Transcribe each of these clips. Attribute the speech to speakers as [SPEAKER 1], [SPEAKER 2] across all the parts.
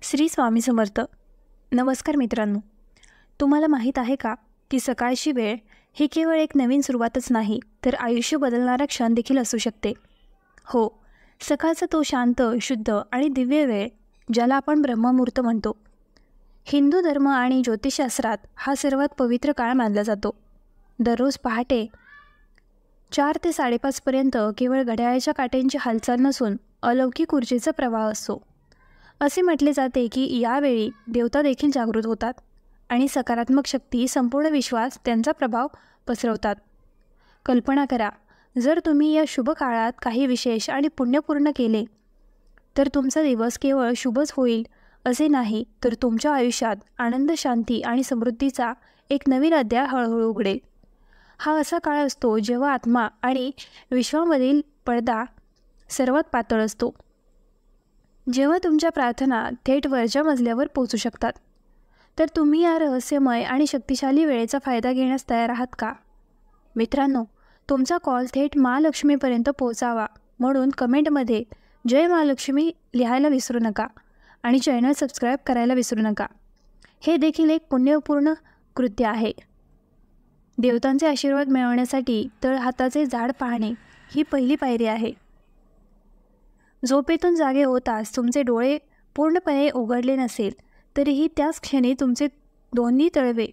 [SPEAKER 1] श्री स्वामी समर्थ. नमस्कार मित्रांनो, तुम्हाला माहीत आहे का की सकाळची वेळ ही केवळ एक नवीन सुरुवातच नाही, तर आयुष्य बदलणारा क्षण देखील असू शकते. हो, सकाळचा तो शांत, शुद्ध आणि दिव्य वेळ ज्याला आपण ब्रह्ममुहूर्त म्हणतो. हिंदू धर्म आणि ज्योतिषशास्त्रात हा सर्वात पवित्र काळ मानला जातो. दररोज पहाटे 4 ते 5:30 पर्यंत केवळ घड्याळाच्या काट्यांची हालचाल नसून अलौकिक ऊर्जेचा प्रवाह असतो. असे म्हटले जाते की यावेळी देवता देखील जागृत होतात आणि सकारात्मक शक्ती संपूर्ण विश्वास त्यांचा प्रभाव पसरवतात. कल्पना करा, जर तुम्ही या शुभ काळात काही विशेष आणि पुण्यपूर्ण केले तर तुमचा दिवस केवळ शुभच होईल असे नाही, तर तुमच्या आयुष्यात आनंद, शांती आणि समृद्धीचा एक नवीन अध्याय हळूहळू उघडेल. हा असा काळ असतो जेव्हा आत्मा आणि विश्वामधील पडदा सर्वात पातळ असतो, जेव्हा तुमच्या प्रार्थना थेट वरच्या मजल्यावर पोहोचू शकतात. तर तुम्ही या रहस्यमय आणि शक्तिशाली वेळेचा फायदा घेण्यास तयार आहात का? मित्रांनो, तुमचा कॉल थेट महालक्ष्मीपर्यंत पोहोचावा म्हणून कमेंटमध्ये जय महालक्ष्मी लिहायला विसरू नका आणि चॅनल सबस्क्राईब करायला विसरू नका. हे देखील एक पुण्यपूर्ण कृत्य आहे. देवतांचे आशीर्वाद मिळवण्यासाठी तळहाताचे झाड पाहणे ही पहिली पायरी आहे. झोपेतून जागे होताच तुमचे डोळे पूर्णपणे उघडले नसेल तरीही त्याच क्षणी तुमचे दोन्ही तळवे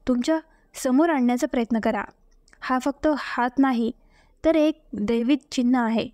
[SPEAKER 1] तुमच्या समोर आणण्याचा प्रयत्न करा. हा फक्त हात नाही, तर एक दैवी चिन्ह आहे.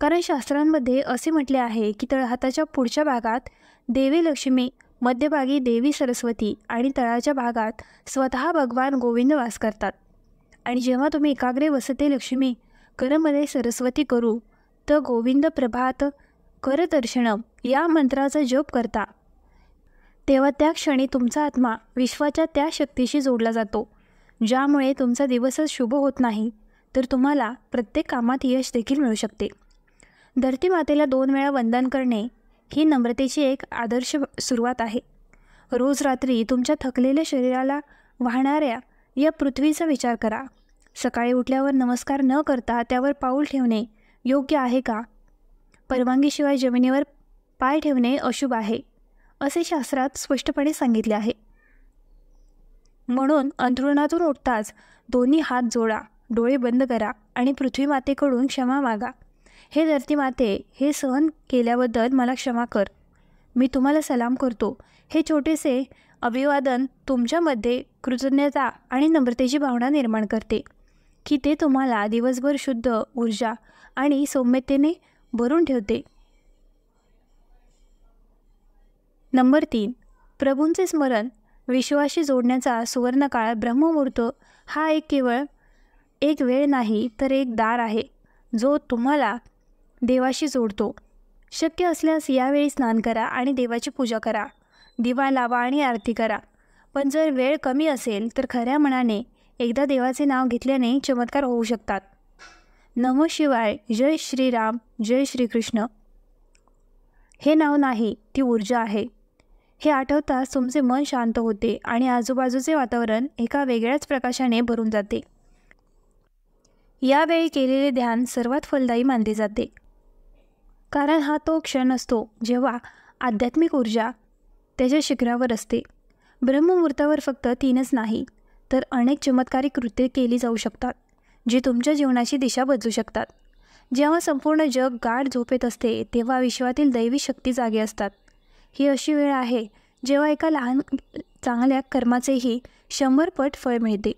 [SPEAKER 1] कारण शास्त्रांमध्ये असे म्हटले आहे की तळहाताच्या पुढच्या भागात देवी लक्ष्मी, मध्यभागी देवी सरस्वती आणि तळाच्या भागात स्वतः भगवान गोविंद वास करतात. आणि जेव्हा तुम्ही एकाग्रे वसते लक्ष्मी करमध्ये सरस्वती करू तर गोविंद प्रभात करदर्शनम या मंत्राचा जप करता, तेव्हा त्या क्षणी तुमचा आत्मा विश्वाच्या त्या शक्तीशी जोडला जातो, ज्यामुळे तुमचा दिवसच शुभ होत नाही, तर तुम्हाला प्रत्येक कामात यश देखील मिळू शकते. धरती मातेला 2 वेळा वंदन करणे ही नम्रतेची एक आदर्श सुरुवात आहे. रोज रात्री तुमच्या थकलेल्या शरीराला वाहणाऱ्या या पृथ्वीचा विचार करा. सकाळी उठल्यावर नमस्कार न करता त्यावर पाऊल ठेवणे योग्य आहे का? परवानगीशिवाय जमिनीवर पाय ठेवणे अशुभ आहे, असे शास्त्रात स्पष्टपणे सांगितले आहे. म्हणून अंथरुणातून उठताच दोन्ही हात जोडा, डोळे बंद करा आणि पृथ्वी मातेकडून क्षमा मागा. हे धरती माते, हे सहन केल्याबद्दल मला क्षमा कर. मी तुम्हाला सलाम करतो. हे छोटेसे अभिवादन तुमच्यामध्ये कृतज्ञता आणि नम्रतेची भावना निर्माण करते की ते तुम्हाला दिवसभर शुद्ध ऊर्जा आणि सौम्यतेने भरून ठेवते. नंबर 3, प्रभूंचे स्मरण. विश्वाशी जोडण्याचा सुवर्णकाळ ब्रह्ममुहूर्त हा केवळ एक वेळ नाही, तर एक दार आहे जो तुम्हाला देवाशी जोडतो. शक्य असल्यास यावेळी स्नान करा आणि देवाची पूजा करा, दिवा लावा आणि आरती करा. पण जर वेळ कमी असेल तर खऱ्या मनाने एकदा देवाचे नाव घेतल्याने चमत्कार होऊ शकतात. नमः शिवाय, जय श्रीराम, जय श्रीकृष्ण हे नाव नाही, ती ऊर्जा आहे. हे आठवताच तुमचे मन शांत होते आणि आजूबाजूचे वातावरण एका वेगळ्याच प्रकाशाने भरून जाते. यावेळी केलेले ध्यान सर्वात फलदायी मानले जाते, कारण हा तो क्षण असतो जेव्हा आध्यात्मिक ऊर्जा त्याच्या शिखरावर असते. ब्रह्ममुहूर्तावर फक्त 3च नाही, तर अनेक चमत्कारिक कृत्ये केली जाऊ शकतात, जी तुमच्या जीवनाची दिशा बदलू शकतात. जेव्हा संपूर्ण जग गाढ झोपेत असते तेव्हा विश्वातील दैवी शक्ती जागे असतात. ही अशी वेळ आहे जेव्हा एका लहान चांगल्या कर्माचेही 100 पट फळ मिळते.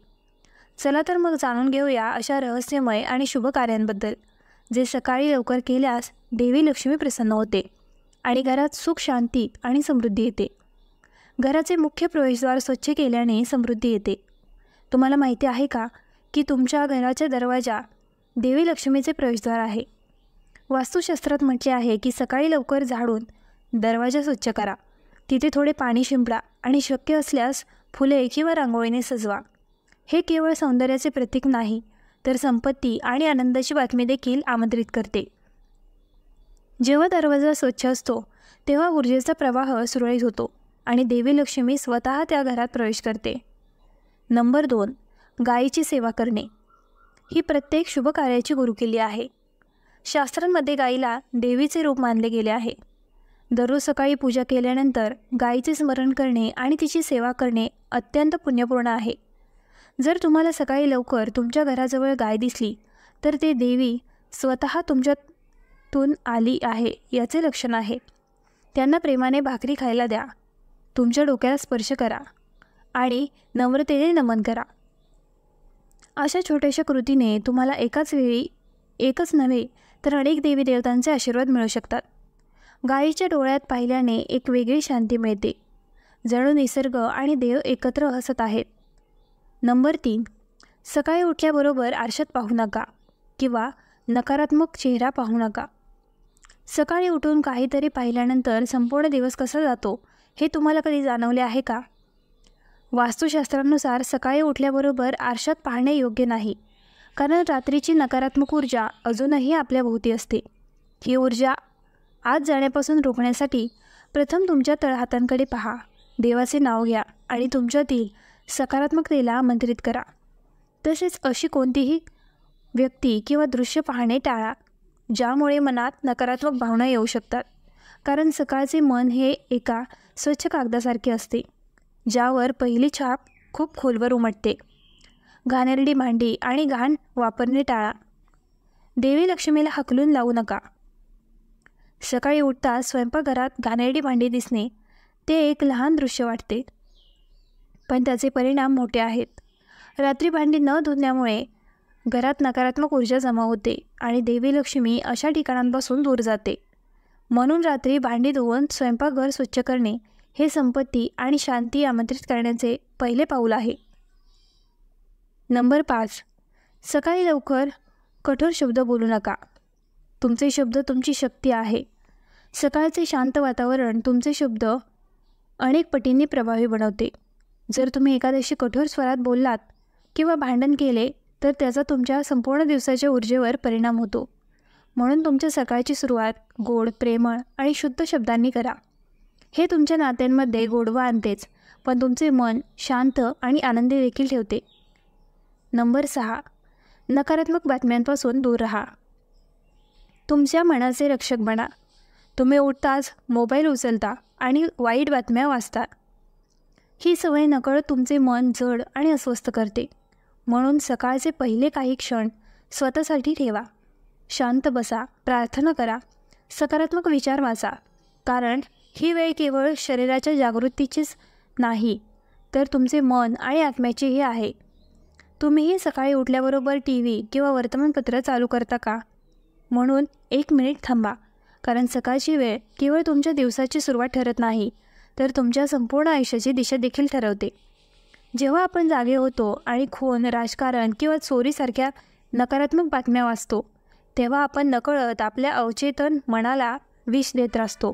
[SPEAKER 1] चला तर मग जाणून घेऊया अशा रहस्यमय आणि शुभ कार्यांबद्दल, जे सकाळी लवकर केल्यास देवी लक्ष्मी प्रसन्न होते आणि घरात सुख, शांती आणि समृद्धी येते. घराचे मुख्य प्रवेशद्वार स्वच्छ केल्याने समृद्धी येते. तुम्हाला माहिती आहे का की तुमच्या घराचा दरवाजा देवी लक्ष्मीचे प्रवेशद्वार आहे. वास्तुशास्त्रात म्हटले आहे की सकाळी लवकर झाडून दरवाजा स्वच्छ करा, तिथे थोडे पाणी शिंपडा आणि शक्य असल्यास फुले किंवा रांगोळीने सजवा. हे केवळ सौंदर्याचे प्रतीक नाही, तर संपत्ती आणि आनंदाची बातमी देखील आमंत्रित करते. जेव्हा दरवाजा स्वच्छ असतो तेव्हा ऊर्जेचा प्रवाह सुरळीत होतो आणि देवी लक्ष्मी स्वतः त्या घरात प्रवेश करते. नंबर 2, गायीची सेवा करणे ही प्रत्येक शुभ कार्याची गुरुकिल्ली आहे. शास्त्रांमध्ये गायीला देवीचे रूप मानले गेले आहे. दररोज सकाळी पूजा केल्यानंतर गायीचे स्मरण करणे आणि तिची सेवा करणे अत्यंत पुण्यपूर्ण आहे. जर तुम्हाला सकाळी लवकर तुमच्या घराजवळ गाय दिसली तर ते देवी स्वतः तुमच्यातून आली आहे याचे लक्षण आहे. त्यांना प्रेमाने भाकरी खायला द्या, तुमच्या डोक्याला स्पर्श करा आणि नम्रतेने नमन करा. अशा छोट्याशा कृतीने तुम्हाला एकाच वेळी एकच नव्हे तर अनेक देवी देवतांचे आशीर्वाद मिळू शकतात. गायीच्या डोळ्यात पाहिल्याने एक वेगळी शांती मिळते, जणू निसर्ग आणि देव एकत्र हसत आहेत. नंबर 3, सकाळी उठल्याबरोबर आरशात पाहू नका किंवा नकारात्मक चेहरा पाहू नका. सकाळी उठून काहीतरी पाहिल्यानंतर संपूर्ण दिवस कसा जातो हे तुम्हाला कधी जाणवले आहे का? वास्तुशास्त्रानुसार सकाळी उठल्याबरोबर आरशात पाहणे योग्य नाही, कारण रात्रीची नकारात्मक ऊर्जा अजूनही आपल्या भोवती असते. ही ऊर्जा आत जाण्यापासून रोखण्यासाठी प्रथम तुमच्या तळहातांकडे पहा, देवाचे नाव घ्या आणि तुमच्यातील सकारात्मकतेला आमंत्रित करा. तसेच अशी कोणतीही व्यक्ती किंवा दृश्य पाहणे टाळा ज्यामुळे मनात नकारात्मक भावना येऊ शकतात, कारण सकाळचे मन हे एका स्वच्छ कागदासारखे असते ज्यावर पहिली छाप खूप खोलवर उमटते. घाणेरडी भांडी आणि घाण वापरणे टाळा. देवी लक्ष्मीला हाकलून लावू नका. सकाळी उठताच स्वयंपाकघरात घाणेरडी भांडी दिसणे ते एक लहान दृश्य वाटते, पण त्याचे परिणाम मोठे आहेत. रात्री भांडी न धुण्यामुळे घरात नकारात्मक ऊर्जा जमा होते आणि देवी लक्ष्मी अशा ठिकाणांपासून दूर जाते. म्हणून रात्री भांडी धुवून स्वयंपाकघर स्वच्छ करणे हे संपत्ती आणि शांती आमंत्रित करण्याचे पहिले पाऊल आहे. नंबर 5, सकाळी लवकर कठोर शब्द बोलू नका. तुमचे शब्द तुमची शक्ती आहे. सकाळचे शांत वातावरण तुमचे शब्द अनेक पटींनी प्रभावी बनवते. जर तुम्ही एखाद्याशी कठोर स्वरात बोललात किंवा भांडण केले तर त्याचा तुमच्या संपूर्ण दिवसाच्या ऊर्जेवर परिणाम होतो. म्हणून तुमच्या सकाळची सुरुवात गोड, प्रेमळ आणि शुद्ध शब्दांनी करा. हे तुमच्या नात्यांमध्ये गोडवा आणतेच, पण तुमचे मन शांत आणि आनंदी देखील ठेवते. नंबर 6, नकारात्मक बातम्यांपासून दूर राहा. तुमच्या मनाचे रक्षक बना. तुम्ही उठताच मोबाईल उचलता आणि वाईट बातम्या वाचता. ही सवय नकळत तुमचे मन जड आणि अस्वस्थ करते. म्हणून सकाळचे पहिले काही क्षण स्वतःसाठी ठेवा. शांत बसा, प्रार्थना करा, सकारात्मक विचार वाचा, कारण ही वेळ केवळ शरीराच्या जागृतीचीच नाही तर तुमचे मन आणि आत्म्याचीही आहे. तुम्हीही सकाळी उठल्याबरोबर TV किंवा वर्तमानपत्र चालू करता का? म्हणून 1 मिनिट थांबा, कारण सकाळची वेळ केवळ तुमच्या दिवसाची सुरुवात ठरत नाही तर तुमच्या संपूर्ण आयुष्याची दिशा देखील ठरवते. जेव्हा आपण जागे होतो आणि खून, राजकारण किंवा चोरीसारख्या नकारात्मक बातम्या वाचतो तेव्हा आपण नकळत आपल्या अवचेतन मनाला विष देत असतो.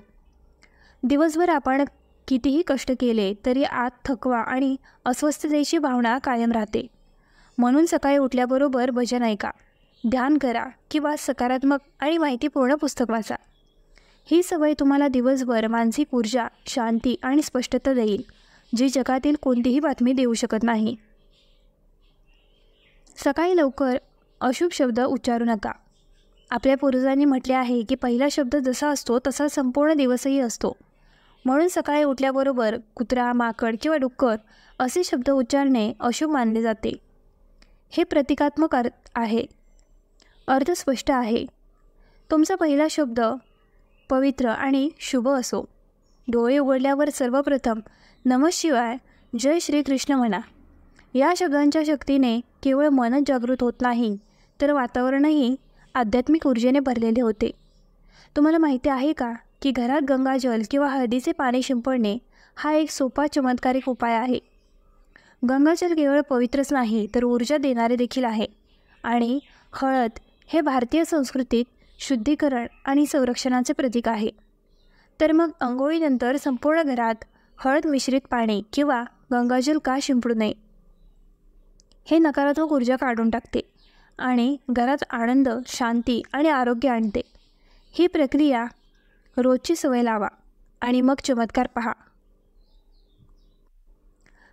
[SPEAKER 1] दिवसभर आपण कितीही कष्ट केले तरी आत थकवा आणि अस्वस्थतेची भावना कायम राहते. म्हणून सकाळी उठल्याबरोबर भजन ऐका, ध्यान करा किंवा सकारात्मक आणि माहितीपूर्ण पुस्तक वाचा. ही सवय तुम्हाला दिवसभर मानसिक ऊर्जा, शांती आणि स्पष्टता देईल, जी जगातील कोणतीही बातमी देऊ शकत नाही. सकाळी लवकर अशुभ शब्द उच्चारू नका. आपल्या पूर्वजांनी म्हटले आहे की पहिला शब्द जसा असतो तसा संपूर्ण दिवसही असतो. म्हणून सकाळी उठल्याबरोबर कुत्रा, माकड किंवा डुक्कर असे शब्द उच्चारणे अशुभ मानले जाते. हे प्रतिकात्मक आहे. अर्थ स्पष्ट आहे. तुमचा पहिला शब्द पवित्र आणि शुभ असो. डोळे उघडल्यावर सर्वप्रथम नमः शिवाय, जय श्रीकृष्ण म्हणा. या शब्दांच्या शक्तीने केवळ मनच जागृत होत नाही तर वातावरणही आध्यात्मिक ऊर्जेने भरलेले होते. तुम्हाला माहिती आहे का की घरात गंगाजल किंवा हळदीचे पाणी शिंपडणे हा एक सोपा चमत्कारिक उपाय आहे. गंगाजल केवळ पवित्रच नाही तर ऊर्जा देणारे देखील आहे आणि हळद हे भारतीय संस्कृतीत शुद्धीकरण आणि संरक्षणाचे प्रतीक आहे. तर मग अंघोळीनंतर संपूर्ण घरात हळद मिश्रित पाणी किंवा गंगाजल का शिंपडू नये? हे नकारात्मक ऊर्जा काढून टाकते आणि घरात आनंद, शांती आणि आरोग्य आणते. ही प्रक्रिया रोजची सवय लावा आणि मग चमत्कार पहा.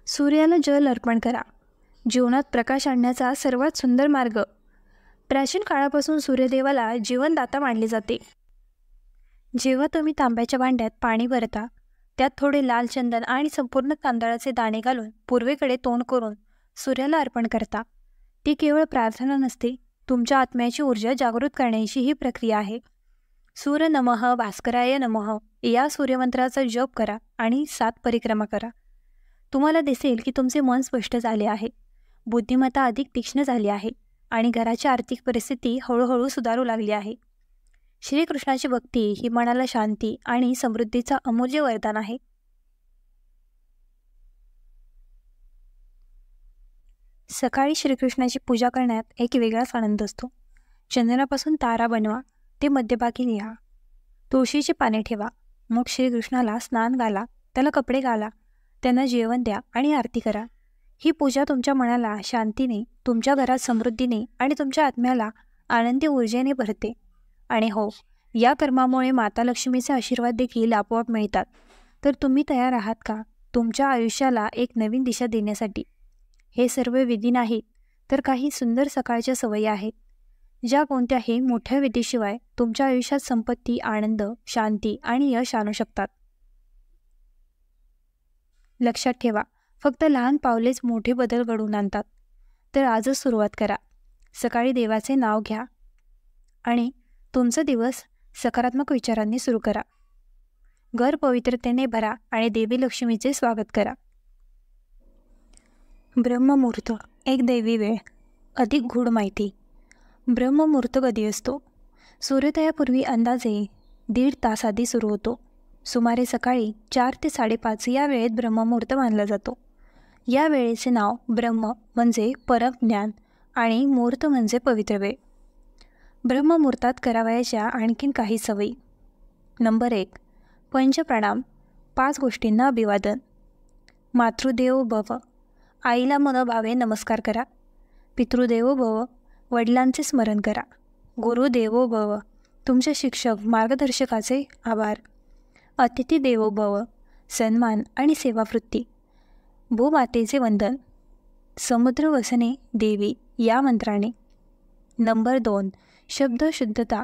[SPEAKER 1] सूर्याला जल अर्पण करा. जीवनात प्रकाश आणण्याचा सर्वात सुंदर मार्ग. प्राचीन काळापासून सूर्यदेवाला जीवनदाता मानले जाते. जेव्हा तुम्ही तांब्याच्या भांड्यात पाणी भरता, त्यात थोडे लाल चंदन आणि संपूर्ण तांदळाचे दाणे घालून पूर्वेकडे तोंड करून सूर्याला अर्पण करता, ती केवळ प्रार्थना नसते, तुमच्या आत्म्याची ऊर्जा जागृत करण्याची ही प्रक्रिया आहे. सूर्य नमः भास्कराय नमः या सूर्यमंत्राचा जप करा आणि 7 परिक्रमा करा. तुम्हाला दिसेल की तुमचे मन स्पष्ट झाले आहे, बुद्धिमत्ता अधिक तीक्ष्ण झाली आहे आणि घराची आर्थिक परिस्थिती हळूहळू सुधारू लागली आहे. श्रीकृष्णाची भक्ती ही मनाला शांती आणि समृद्धीचा अमूल्य वरदान आहे. सकाळी श्रीकृष्णाची पूजा करण्यात एक वेगळाच आनंद असतो. चंदनापासून तारा बनवा, ते मध्यभागी लिहा, तुळशीची पाने ठेवा, मग श्रीकृष्णाला स्नान घाला, त्याला कपडे घाला, त्यांना जेवण द्या आणि आरती करा. ही पूजा तुमच्या मनाला शांतीने, तुमच्या घरात समृद्धीने आणि तुमच्या आत्म्याला आनंदी ऊर्जेने भरते. आणि हो, या कर्मामुळे माता लक्ष्मीचे आशीर्वाद देखील आपोआप मिळतात. तर तुम्ही तयार आहात का तुमच्या आयुष्याला एक नवीन दिशा देण्यासाठी? हे सर्व विधी नाहीत, तर काही सुंदर सकाळच्या सवयी आहेत, ज्या कोणत्याही मोठ्या विधीशिवाय तुमच्या आयुष्यात संपत्ती, आनंद, शांती आणि यश आणू शकतात. लक्षात ठेवा, फक्त लहान पावलेच मोठे बदल घडवून आणतात. तर आजच सुरुवात करा. सकाळी देवाचे नाव घ्या आणि तुमचा दिवस सकारात्मक विचारांनी सुरू करा. घर पवित्रतेने भरा आणि देवी लक्ष्मीचे स्वागत करा. ब्रह्ममुहूर्त, एक दैवी वेळ. अधिक गूढ माहिती. ब्रह्ममुहूर्त कधी असतो? सूर्योदयापूर्वी अंदाजे 1.5 तास आधी सुरू होतो. सुमारे सकाळी 4 ते 5:30 या वेळेत ब्रह्ममुहूर्त मानला जातो. या वेळेचे नाव ब्रह्म म्हणजे परमज्ञान आणि मुहूर्त म्हणजे पवित्र वेळ. ब्रह्ममुहूर्तात करावयाच्या आणखीन काही सवयी. नंबर 1, पंचप्रणाम. 5 गोष्टींना अभिवादन. मातृदेवो भव, आईला मनोभावे नमस्कार करा. पितृदेवो भव, वडिलांचे स्मरण करा. गुरुदेवो भव, तुमचे शिक्षक मार्गदर्शकाचे आभार. अतिथी देवो भव, सन्मान आणि सेवावृत्ती. भूमातेचे वंदन. समुद्र वसने देवी या मंत्राने. नंबर 2, शब्द शुद्धता.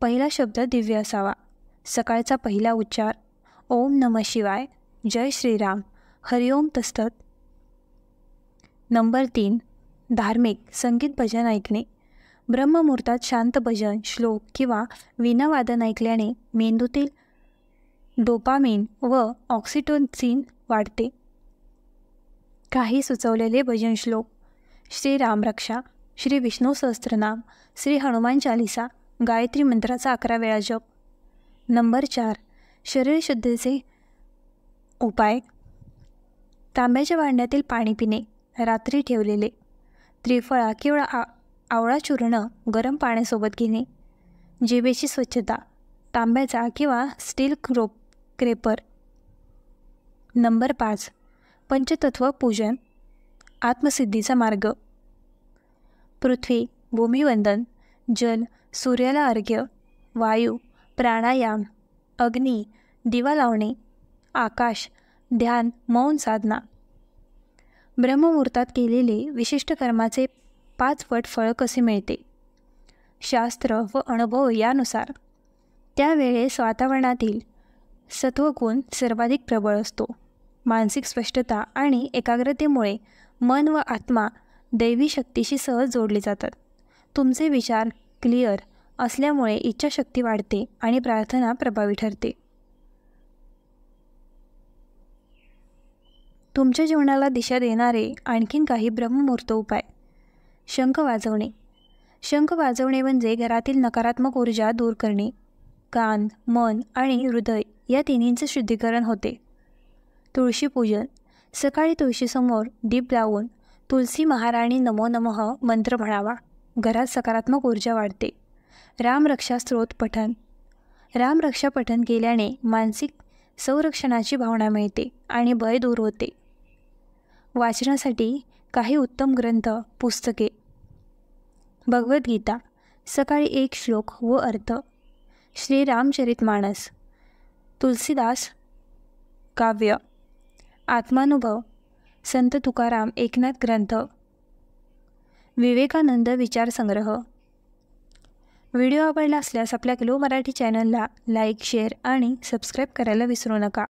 [SPEAKER 1] पहिला शब्द दिव्य असावा. सकाळचा पहिला उच्चार ओम नमः शिवाय, जय श्रीराम, हरिओम तस्तत. नंबर 3, धार्मिक संगीत भजन ऐकणे. ब्रह्ममुहूर्तात शांत भजन, श्लोक किंवा वीणावादन ऐकल्याने मेंदूतील डोपामिन व ऑक्सिटोसिन वाढते. काही सुचवलेले भजन श्लोक: श्री राम रक्षा, श्री विष्णू सहस्त्रनाम, श्री हनुमान चालिसा, गायत्री मंत्राचा 11 वेळा जप. नंबर 4, शरीरशुद्धीचे उपाय. तांब्याच्या भांड्यातील पाणी पिणे, रात्री ठेवलेले त्रिफळा किंवा आवळा चूर्ण गरम पाण्यासोबत घेणे. जिभेची स्वच्छता, तांब्याचा किंवा स्टील क्रेपर. नंबर 5, पंचतत्व पूजन, आत्मसिद्धीचा मार्ग. पृथ्वी भूमिवंदन, जल सूर्याला अर्घ्य, वायू प्राणायाम, अग्नी दिवा लावणे, आकाश ध्यान मौन साधना. ब्रह्ममुहूर्तात केलेले विशिष्ट कर्माचे 5 पट फळ कसे मिळते? शास्त्र व अनुभव यानुसार त्यावेळेस वातावरणातील सत्वगुण सर्वाधिक प्रबळ असतो. मानसिक स्पष्टता आणि एकाग्रतेमुळे मन व आत्मा दैवी शक्तीशी सहज जोडले जातात. तुमचे विचार क्लिअर असल्यामुळे इच्छाशक्ती वाढते आणि प्रार्थना प्रभावी ठरते. तुमच्या जीवनाला दिशा देणारे आणखीन काही ब्रह्ममुहूर्त उपाय. शंख वाजवणे. शंख वाजवणे म्हणजे घरातील नकारात्मक ऊर्जा दूर करणे. कान, मन आणि हृदय या तिन्हींचे शुद्धीकरण होते. तुळशी पूजन. सकाळी तुळशीसमोर दीप लावून तुलसी महाराणी नमो नमः मंत्र म्हणावा. घरात सकारात्मक ऊर्जा वाढते. रामरक्षा स्तोत्र पठण. रामरक्षा पठण केल्याने मानसिक संरक्षणाची भावना मिळते आणि भय दूर होते. वाचनासाठी काही उत्तम ग्रंथ, पुस्तके. भगवद्गीता. सकाळी 1 श्लोक व अर्थ. श्रीरामचरितमानस, तुलसीदास काव्य. आत्मानुभव. संत तुकाराम एकनाथ ग्रंथ. विवेकानंद विचारसंग्रह. व्हिडिओ आवडला असल्यास आपल्या ग्लो मराठी चॅनलला लाईक, शेअर आणि सबस्क्राईब करायला विसरू नका.